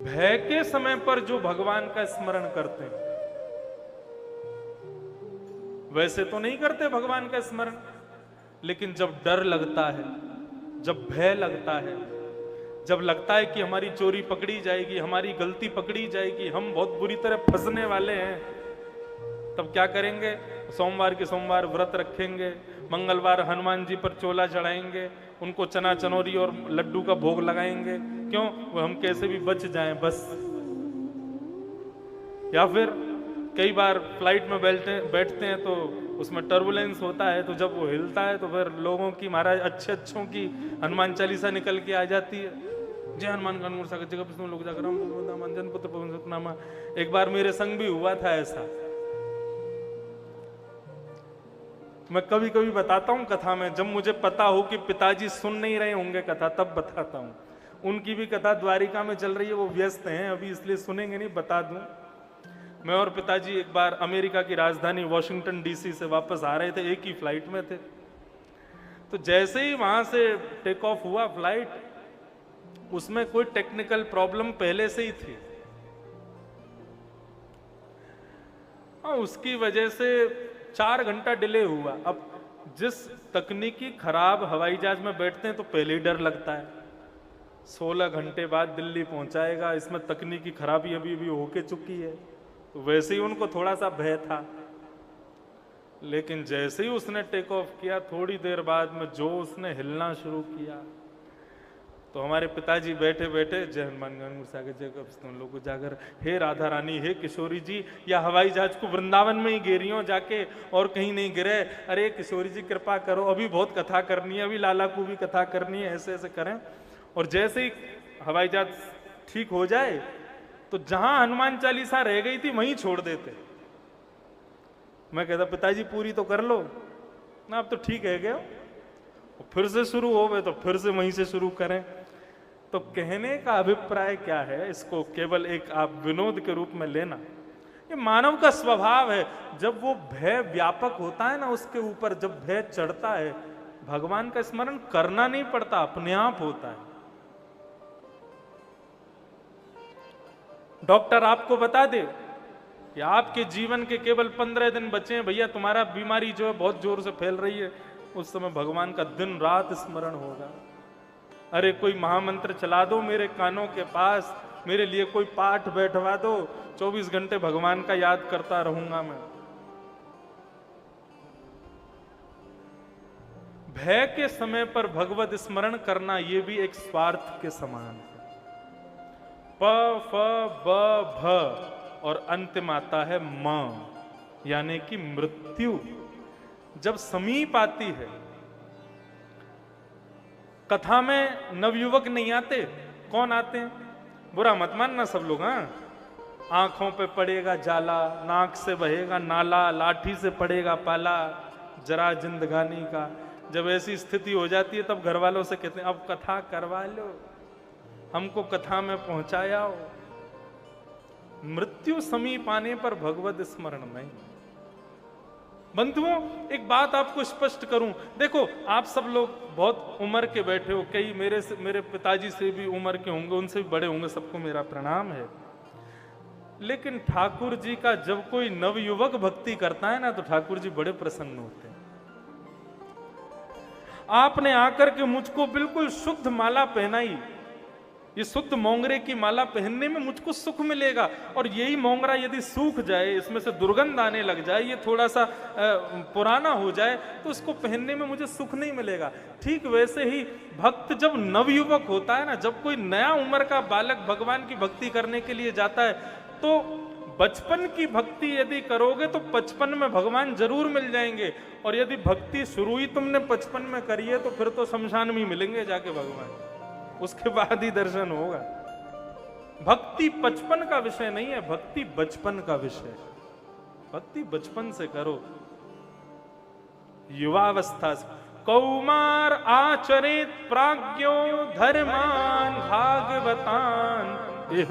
भय के समय पर जो भगवान का स्मरण करते हैं, वैसे तो नहीं करते भगवान का स्मरण, लेकिन जब डर लगता है, जब भय लगता है, जब लगता है कि हमारी चोरी पकड़ी जाएगी, हमारी गलती पकड़ी जाएगी, हम बहुत बुरी तरह फंसने वाले हैं, तब क्या करेंगे? सोमवार के सोमवार व्रत रखेंगे, मंगलवार हनुमान जी पर चोला चढ़ाएंगे, उनको चना चनौरी और लड्डू का भोग लगाएंगे। क्यों? वो हम कैसे भी बच जाएं बस। या फिर कई बार फ्लाइट में बैठते हैं तो उसमें टर्बुलेंस होता है, तो जब वो हिलता है तो फिर लोगों की, महाराज अच्छों की हनुमान चालीसा निकल के आ जाती है। जय हनुमान का नूर सागर जगह लोग जाकर जनपुत्र। एक बार मेरे संग भी हुआ था ऐसा। मैं कभी कभी बताता हूं कथा में, जब मुझे पता हो कि पिताजी सुन नहीं रहे होंगे कथा, तब बताता हूं। उनकी भी कथा द्वारिका में चल रही है, वो व्यस्त हैं अभी, इसलिए सुनेंगे नहीं, बता दूं। मैं और पिताजी एक बार अमेरिका की राजधानी वॉशिंगटन डीसी से वापस आ रहे थे, एक ही फ्लाइट में थे। तो जैसे ही वहां से टेक ऑफ हुआ फ्लाइट, उसमें कोई टेक्निकल प्रॉब्लम पहले से ही थी, और उसकी वजह से 4 घंटा डिले हुआ। अब जिस तकनीकी खराब हवाई जहाज में बैठते हैं तो पहले ही डर लगता है, 16 घंटे बाद दिल्ली पहुंचाएगा, इसमें तकनीकी खराबी अभी भी होके चुकी है, तो वैसे ही उनको थोड़ा सा भय था। लेकिन जैसे ही उसने टेक ऑफ किया, थोड़ी देर बाद में जो उसने हिलना शुरू किया, तो हमारे पिताजी बैठे बैठे जय हनुमान सागर जय तुम लोग जाकर, हे राधा रानी, हे किशोरी जी, या हवाई जहाज को वृंदावन में ही गिरी हो जाके और कहीं नहीं गिरे, अरे किशोरी जी कृपा करो, अभी बहुत कथा करनी है, अभी लाला को भी कथा करनी है, ऐसे ऐसे करें। और जैसे ही हवाई जहाज ठीक हो जाए तो जहां हनुमान चालीसा रह गई थी वहीं छोड़ देते। मैं कहता पिताजी पूरी तो कर लो ना, अब तो ठीक है गया, फिर से शुरू हो गए तो फिर से वहीं से शुरू करें। तो कहने का अभिप्राय क्या है, इसको केवल एक आप विनोद के रूप में लेना, ये मानव का स्वभाव है। जब वो भय व्यापक होता है ना, उसके ऊपर जब भय चढ़ता है, भगवान का स्मरण करना नहीं पड़ता, अपने आप होता है। डॉक्टर आपको बता दे कि आपके जीवन के केवल 15 दिन बचे हैं भैया, तुम्हारा बीमारी जो है बहुत जोर से फैल रही है, उस समय भगवान का दिन रात स्मरण होगा। अरे कोई महामंत्र चला दो मेरे कानों के पास, मेरे लिए कोई पाठ बैठवा दो, 24 घंटे भगवान का याद करता रहूंगा मैं। भय के समय पर भगवत स्मरण करना, यह भी एक स्वार्थ के समान है। प फ ब भ और अंतिम आता है म, यानी कि मृत्यु जब समीप आती है। कथा में नवयुवक नहीं आते, कौन आते हैं? बुरा मत मानना सब लोग, हाँ। आंखों पे पड़ेगा जाला, नाक से बहेगा नाला, लाठी से पड़ेगा पाला, जरा जिंदगानी का। जब ऐसी स्थिति हो जाती है तब घर वालों से कहते हैं अब कथा करवा लो, हमको कथा में पहुंचाया। मृत्यु समीप आने पर भगवत स्मरण नहीं। बंधुओं, एक बात आपको स्पष्ट करूं, देखो आप सब लोग बहुत उम्र के बैठे हो, कई मेरे पिताजी से भी उम्र के होंगे, उनसे भी बड़े होंगे, सबको मेरा प्रणाम है। लेकिन ठाकुर जी का जब कोई नवयुवक भक्ति करता है ना, तो ठाकुर जी बड़े प्रसन्न होते हैं। आपने आकर के मुझको बिल्कुल शुद्ध माला पहनाई, ये शुद्ध मोंगरे की माला पहनने में मुझको सुख मिलेगा, और यही मोंगरा यदि सूख जाए, इसमें से दुर्गंध आने लग जाए, ये थोड़ा सा पुराना हो जाए, तो इसको पहनने में मुझे सुख नहीं मिलेगा। ठीक वैसे ही भक्त जब नवयुवक होता है ना, जब कोई नया उम्र का बालक भगवान की भक्ति करने के लिए जाता है, तो बचपन की भक्ति यदि करोगे तो 55 में भगवान जरूर मिल जाएंगे, और यदि भक्ति शुरू ही तुमने 55 में करी है तो फिर तो शमशान में मिलेंगे जाके भगवान, उसके बाद ही दर्शन होगा। भक्ति 55 का विषय नहीं है, भक्ति बचपन का विषय है। भक्ति बचपन से करो, युवावस्था से। कौमार आचरित प्राज्ञो धर्मान भागवतान इह।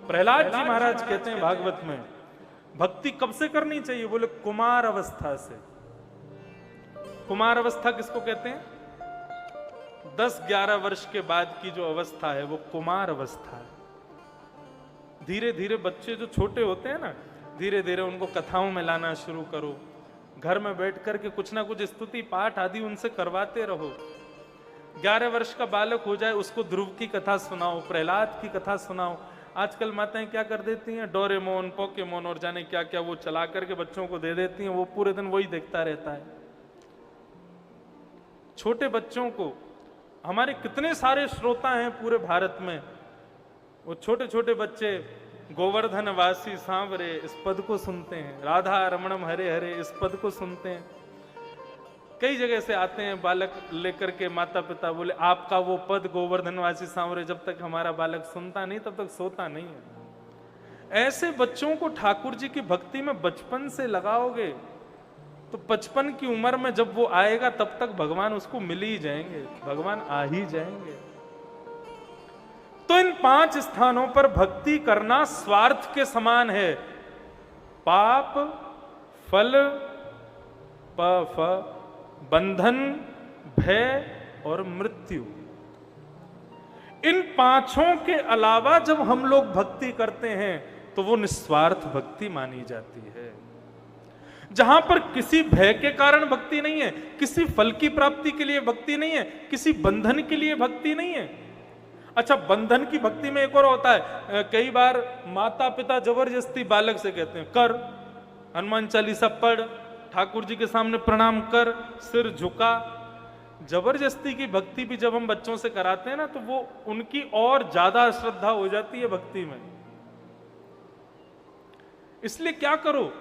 प्रहलाद जी महाराज कहते हैं भागवत में, भक्ति कब से करनी चाहिए? बोले कुमार अवस्था से। कुमार अवस्था किसको कहते हैं? 10-11 वर्ष के बाद की जो अवस्था है वो कुमार अवस्था है। धीरे धीरे बच्चे जो छोटे होते हैं ना, धीरे धीरे उनको कथाओं में लाना शुरू करो। घर में बैठ करके कुछ ना कुछ स्तुति पाठ आदि उनसे करवाते रहो। 11 वर्ष का बालक हो जाए उसको ध्रुव की कथा सुनाओ, प्रहलाद की कथा सुनाओ। आजकल माताएं क्या कर देती हैं, डोरेमोन, पोकेमोन और जाने क्या क्या वो चला करके बच्चों को दे देती हैं, वो पूरे दिन वही देखता रहता है। छोटे बच्चों को, हमारे कितने सारे श्रोता हैं पूरे भारत में, वो छोटे छोटे बच्चे गोवर्धन वासी सांवरे इस पद को सुनते हैं, राधा रमणम हरे हरे इस पद को सुनते हैं। कई जगह से आते हैं बालक लेकर के, माता पिता बोले आपका वो पद गोवर्धन वासी सांवरे जब तक हमारा बालक सुनता नहीं तब तक सोता नहीं है। ऐसे बच्चों को ठाकुर जी की भक्ति में बचपन से लगाओगे तो 55 की उम्र में जब वो आएगा तब तक भगवान उसको मिल ही जाएंगे, भगवान आ ही जाएंगे। तो इन 5 स्थानों पर भक्ति करना स्वार्थ के समान है। पाप, फल, बंधन, भय और मृत्यु, इन 5 के अलावा जब हम लोग भक्ति करते हैं तो वो निस्वार्थ भक्ति मानी जाती है। जहां पर किसी भय के कारण भक्ति नहीं है, किसी फल की प्राप्ति के लिए भक्ति नहीं है, किसी बंधन के लिए भक्ति नहीं है। अच्छा, बंधन की भक्ति में एक और होता है, कई बार माता पिता जबरदस्ती बालक से कहते हैं कर, हनुमान चालीसा पढ़, ठाकुर जी के सामने प्रणाम कर, सिर झुका। जबरदस्ती की भक्ति भी जब हम बच्चों से कराते हैं ना तो वो उनकी और ज्यादा श्रद्धा हो जाती है भक्ति में। इसलिए क्या करो,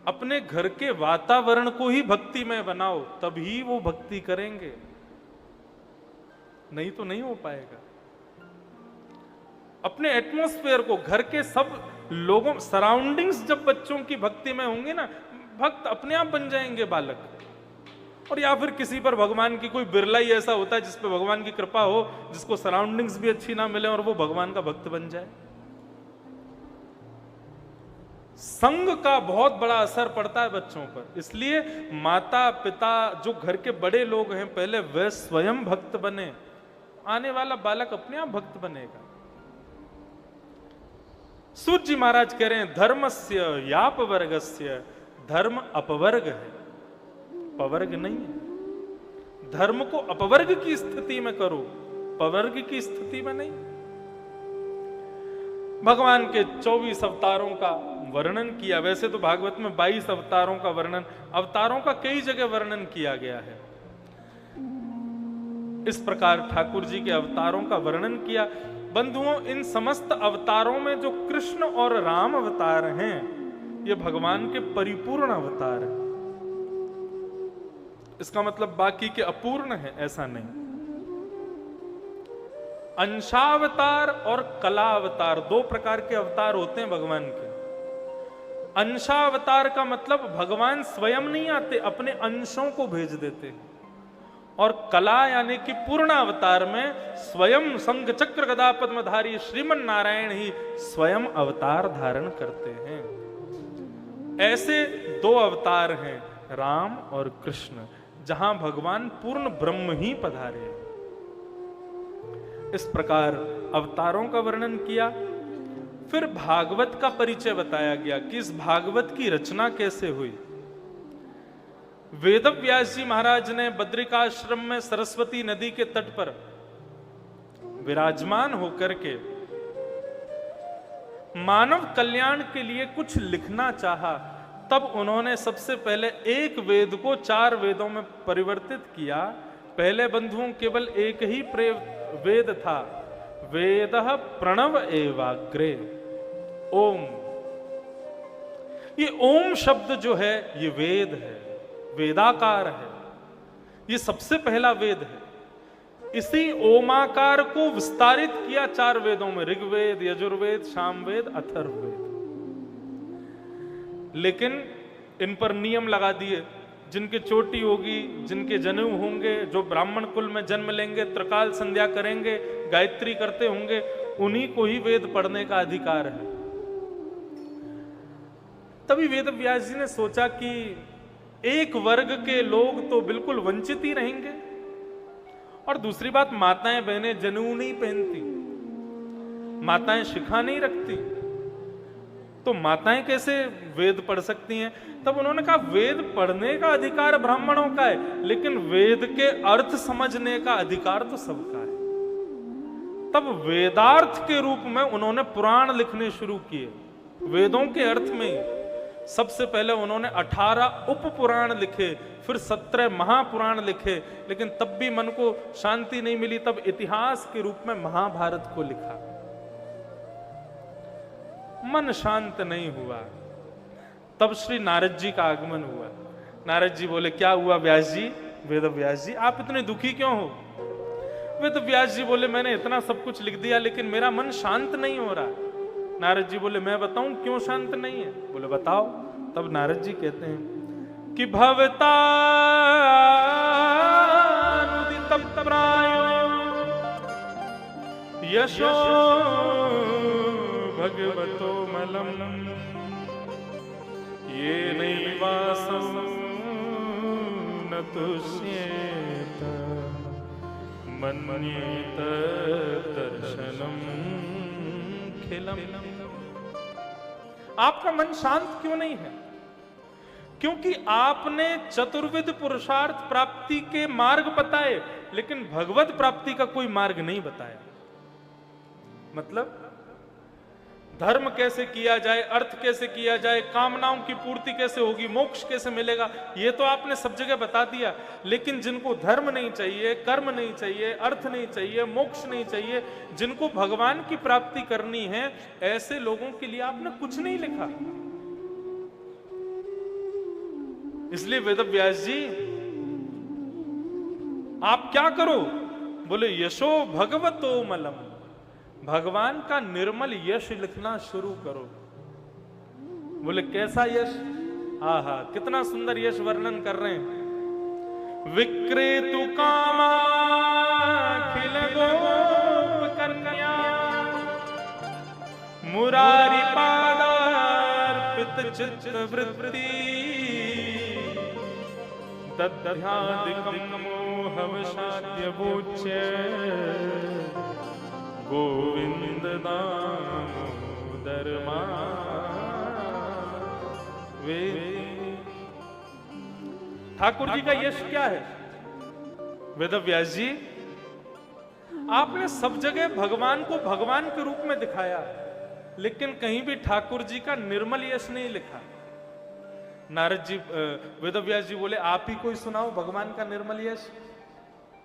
अपने घर के वातावरण को ही भक्ति में बनाओ, तभी वो भक्ति करेंगे, नहीं तो नहीं हो पाएगा। अपने एटमॉस्फेयर को, घर के सब लोगों, सराउंडिंग्स जब बच्चों की भक्ति में होंगे ना, भक्त अपने आप बन जाएंगे बालक। और या फिर किसी पर भगवान की कोई बिरला ही ऐसा होता है जिस पर भगवान की कृपा हो, जिसको सराउंडिंग्स भी अच्छी ना मिले और वो भगवान का भक्त बन जाए। संग का बहुत बड़ा असर पड़ता है बच्चों पर। इसलिए माता पिता जो घर के बड़े लोग हैं, पहले वे स्वयं भक्त बने, आने वाला बालक अपने आप भक्त बनेगा। सूर्य जी महाराज कह रहे हैं धर्मस्य यापवर्गस्य, धर्म अपवर्ग है, पवर्ग नहीं है। धर्म को अपवर्ग की स्थिति में करो, पवर्ग की स्थिति में नहीं। भगवान के 24 अवतारों का वर्णन किया। वैसे तो भागवत में 22 अवतारों का वर्णन, अवतारों का कई जगह वर्णन किया गया है। इस प्रकार ठाकुर जी के अवतारों का वर्णन किया। बंधुओं, इन समस्त अवतारों में जो कृष्ण और राम अवतार हैं, ये भगवान के परिपूर्ण अवतार हैं। इसका मतलब बाकी के अपूर्ण है, ऐसा नहीं। अंशावतार और कलावतार, 2 प्रकार के अवतार होते हैं भगवान के। अंशावतार का मतलब भगवान स्वयं नहीं आते, अपने अंशों को भेज देते हैं। और कला यानी कि पूर्ण अवतार में स्वयं संघ चक्र गदा पद्मधारी श्रीमन नारायण ही स्वयं अवतार धारण करते हैं। ऐसे 2 अवतार हैं राम और कृष्ण, जहां भगवान पूर्ण ब्रह्म ही पधारे। इस प्रकार अवतारों का वर्णन किया। फिर भागवत का परिचय बताया गया कि इस भागवत की रचना कैसे हुई। वेदव्यास जी महाराज ने बद्रिकाश्रम में सरस्वती नदी के तट पर विराजमान होकर के मानव कल्याण के लिए कुछ लिखना चाहा। तब उन्होंने सबसे पहले एक वेद को 4 वेदों में परिवर्तित किया। पहले बंधुओं केवल एक ही वेद था, वेदः प्रणव एवाग्रे, ओम। ये ओम शब्द जो है ये वेद है, वेदाकार है, ये सबसे पहला वेद है। इसी ओमाकार को विस्तारित किया 4 वेदों में, ऋग्वेद, यजुर्वेद, सामवेद, अथर्ववेद। लेकिन इन पर नियम लगा दिए, जिनकी चोटी होगी, जिनके जनेऊ होंगे, जो ब्राह्मण कुल में जन्म लेंगे, त्रिकाल संध्या करेंगे, गायत्री करते होंगे, उन्हीं को ही वेद पढ़ने का अधिकार है। तभी वेद व्यास जी ने सोचा कि एक वर्ग के लोग तो बिल्कुल वंचित ही रहेंगे, और दूसरी बात, माताएं बहनें जनेऊ नहीं पहनती, माताएं शिखा नहीं रखती, तो माताएं कैसे वेद पढ़ सकती हैं? तब उन्होंने कहा वेद पढ़ने का अधिकार ब्राह्मणों का है, लेकिन वेद के अर्थ समझने का अधिकार तो सबका है। तब वेदार्थ के रूप में उन्होंने पुराण लिखने शुरू किए। वेदों के अर्थ में सबसे पहले उन्होंने 18 उप पुराण लिखे, फिर 17 महापुराण लिखे, लेकिन तब भी मन को शांति नहीं मिली। तब इतिहास के रूप में महाभारत को लिखा, मन शांत नहीं हुआ। तब श्री नारद जी का आगमन हुआ। नारद जी बोले क्या हुआ व्यास जी, वेद व्यास जी आप इतने दुखी क्यों हो? वेद व्यास जी बोले मैंने इतना सब कुछ लिख दिया लेकिन मेरा मन शांत नहीं हो रहा। नारद जी बोले मैं बताऊं क्यों शांत नहीं है? बोले बताओ। तब नारद जी कहते हैं कि भवता यशो भगवतो मलम ये नैवासं न तुष्येत मन्येत दर्शनम खिलम। आपका मन शांत क्यों नहीं है? क्योंकि आपने चतुर्विध पुरुषार्थ प्राप्ति के मार्ग बताए, लेकिन भगवत प्राप्ति का कोई मार्ग नहीं बताया। मतलब धर्म कैसे किया जाए, अर्थ कैसे किया जाए, कामनाओं की पूर्ति कैसे होगी, मोक्ष कैसे मिलेगा, ये तो आपने सब जगह बता दिया। लेकिन जिनको धर्म नहीं चाहिए, कर्म नहीं चाहिए, अर्थ नहीं चाहिए, मोक्ष नहीं चाहिए, जिनको भगवान की प्राप्ति करनी है, ऐसे लोगों के लिए आपने कुछ नहीं लिखा। इसलिए वेदव्यास जी आप क्या करो? बोले यशो भगवतो मलम, भगवान का निर्मल यश लिखना शुरू करो। बोले कैसा यश? आहा कितना सुंदर यश वर्णन कर रहे हैं। विक्रेतु कामाखिल गोप कन्या मुरारी पादार्पित चित्त वृत्ति दध्यादिकं मोहवशाद्य वोच्य गोविंद दामोदर वे। ठाकुर जी का यश क्या है? वेदव्यास जी आपने सब जगह भगवान को भगवान के रूप में दिखाया, लेकिन कहीं भी ठाकुर जी का निर्मल यश नहीं लिखा। नारद जी वेदव्यास जी बोले आप ही कोई सुनाओ भगवान का निर्मल यश।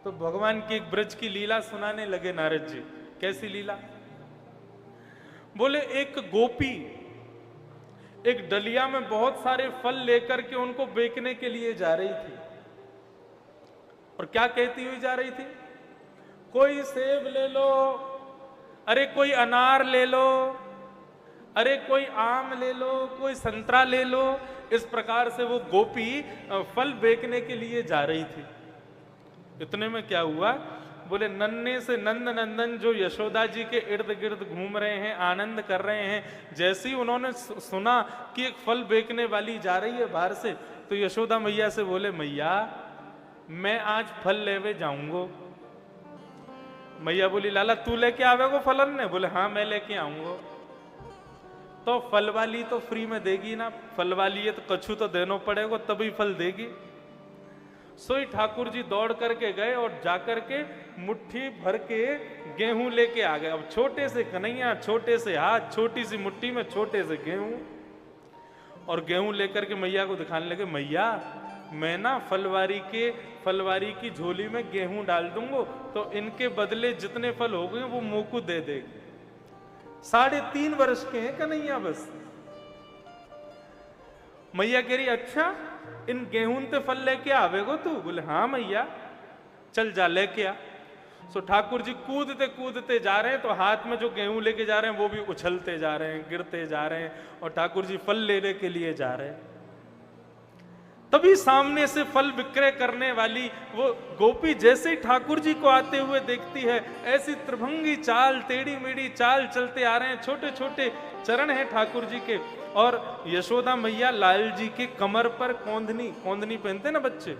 तो भगवान की एक ब्रज की लीला सुनाने लगे नारद जी। कैसी लीला? बोले एक गोपी एक डलिया में बहुत सारे फल लेकर के उनको बेचने के लिए जा रही थी, और क्या कहती हुई जा रही थी? कोई सेब ले लो, अरे कोई अनार ले लो, अरे कोई आम ले लो, कोई संतरा ले लो। इस प्रकार से वो गोपी फल बेचने के लिए जा रही थी। इतने में क्या हुआ? बोले नन्हे से नंद नंदन जो यशोदा जी के इर्द गिर्द घूम रहे हैं, आनंद कर रहे हैं, जैसे ही उन्होंने सुना कि एक फल बेचने वाली जा रही है बाहर से, तो यशोदा मैया से बोले मैया मैं आज फल लेवे जाऊंगो। मैया बोली लाला तू लेके आवेगो फलन ने? बोले हाँ मैं लेके आऊंगो। तो फल वाली तो फ्री में देगी ना, फल वाली है तो कछु तो देना पड़ेगा तभी फल देगी। सोई ठाकुर जी दौड़ करके गए और जाकर के मुट्ठी भर के गेहूं लेके आ गए। अब छोटे से कन्हैया, छोटे से हाथ, छोटी सी मुट्ठी में छोटे से गेहूं, और गेहूं लेकर के मैया को दिखाने लगे मैया मैं ना फलवारी की झोली में गेहूं डाल दूंगा तो इनके बदले जितने फल हो गए वो मोकू दे देगी। 3.5 वर्ष के हैं कन्हैया बस। मैया कह रही अच्छा इन गेहूं ते फल लेके आवेगो तू? बोले हाँ मैया चल जा लेके आ। सो ठाकुर जी कूदते कूदते जा रहे हैं, तो हाथ में जो गेहूं लेके जा रहे हैं वो भी उछलते जा रहे हैं, गिरते जा रहे हैं, और ठाकुर जी फल लेने के लिए जा रहे हैं। तभी सामने से फल विक्रय करने वाली वो गोपी जैसे ही ठाकुर जी को आते हुए देखती है, ऐसी त्रिभंगी चाल, टेढ़ी मेढ़ी चाल चलते आ रहे हैं। छोटे छोटे चरण हैं ठाकुर जी के, और यशोदा मैया लाल जी के कमर पर कोंदनी पहनते ना बच्चे,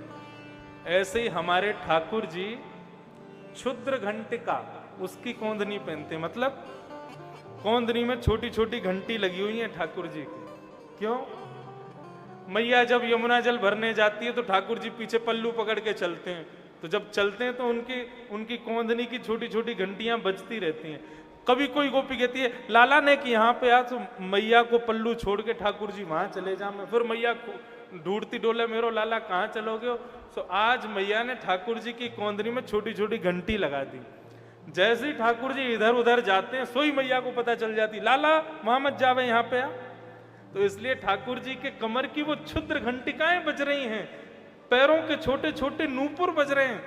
ऐसे ही हमारे ठाकुर जी क्षुद्र घंटिका उसकी कोंदनी पहनते। मतलब कौंदनी में छोटी छोटी घंटी लगी हुई है ठाकुर जी की। क्यों? मैया जब यमुना जल भरने जाती है तो ठाकुर जी पीछे पल्लू पकड़ के चलते हैं, तो जब चलते हैं तो उनकी कौंदनी की छोटी छोटी घंटियां बजती रहती हैं। कभी कोई गोपी कहती है लाला ने कि यहाँ पे आ, तो मैया को पल्लू छोड़ के ठाकुर जी वहां चले जा। मैं फिर मैया ढूंढती डोले मेरो लाला कहाँ चलोगे हो? तो आज मैया ने ठाकुर जी की कौंदनी में छोटी छोटी घंटी लगा दी। जैसे ही ठाकुर जी इधर उधर जाते हैं सोई मैया को पता चल जाती, लाला वहां मत जावे, यहाँ पे आ। तो इसलिए ठाकुर जी के कमर की वो क्षुद्र घंटिकाएं बज रही हैं, पैरों के छोटे छोटे नूपुर बज रहे हैं,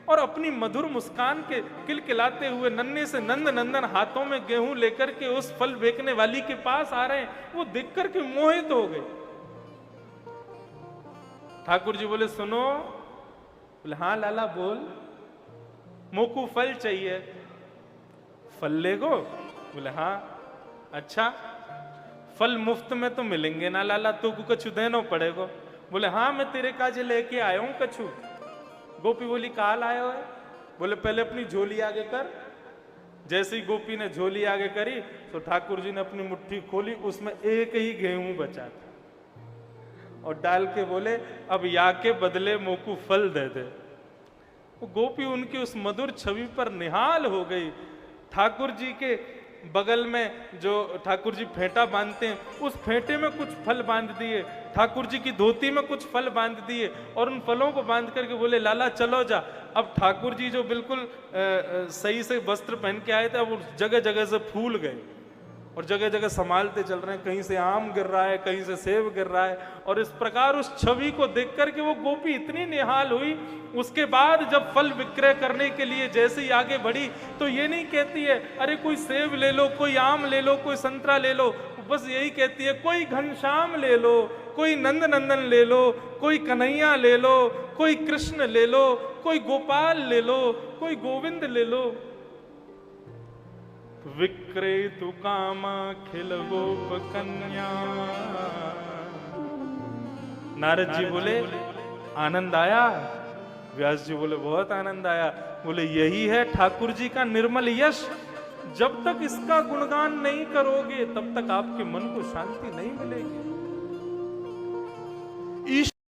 और अपनी मधुर मुस्कान के किलकिलाते हुए नन्हे से नंद नंदन हाथों में गेहूं लेकर के उस फल बेचने वाली के पास आ रहे हैं। वो देख करके मोहित हो गए। ठाकुर जी बोले सुनो। बोले हाँ लाला बोल। मोकू फल चाहिए। फल लेगो? बोले हाँ। अच्छा फल मुफ्त में तो मिलेंगे ना लाला, तो कछु देना पड़ेगा। बोले हाँ मैं तेरे काजे लेके आया हूं कछु। गोपी बोली काल आया है? बोले पहले अपनी झोली आगे कर। जैसे ही गोपी ने झोली आगे करी तो ठाकुर जी ने अपनी मुट्ठी खोली, उसमें एक ही गेहूं बचा था, और डाल के बोले अब या के बदले मोकू फल दे दे। वो गोपी उनकी उस मधुर छवि पर निहाल हो गई। ठाकुर जी के बगल में जो ठाकुर जी फेंटा बांधते हैं, उस फेंटे में कुछ फल बांध दिए, ठाकुर जी की धोती में कुछ फल बांध दिए, और उन फलों को बांध करके बोले लाला चलो जा। अब ठाकुर जी जो बिल्कुल सही से वस्त्र पहन के आए थे, अब जगह जगह से फूल गए और जगह जगह संभालते चल रहे हैं। कहीं से आम गिर रहा है, कहीं से सेब गिर रहा है, और इस प्रकार उस छवि को देख करके वो गोपी इतनी निहाल हुई। उसके बाद जब फल विक्रय करने के लिए जैसे ही आगे बढ़ी तो ये नहीं कहती है अरे कोई सेब ले लो, कोई आम ले लो, कोई संतरा ले लो, बस यही कहती है कोई घनश्याम ले लो, कोई नंद नंदन ले लो, कोई कन्हैया ले लो, कोई कृष्ण ले लो, कोई गोपाल ले लो, कोई गोविंद ले लो। विक्रेतु कामा खिल गोप कन्या। नारद जी बोले आनंद आया? व्यास जी बोले बहुत आनंद आया। बोले यही है ठाकुर जी का निर्मल यश। जब तक इसका गुणगान नहीं करोगे तब तक आपके मन को शांति नहीं मिलेगी।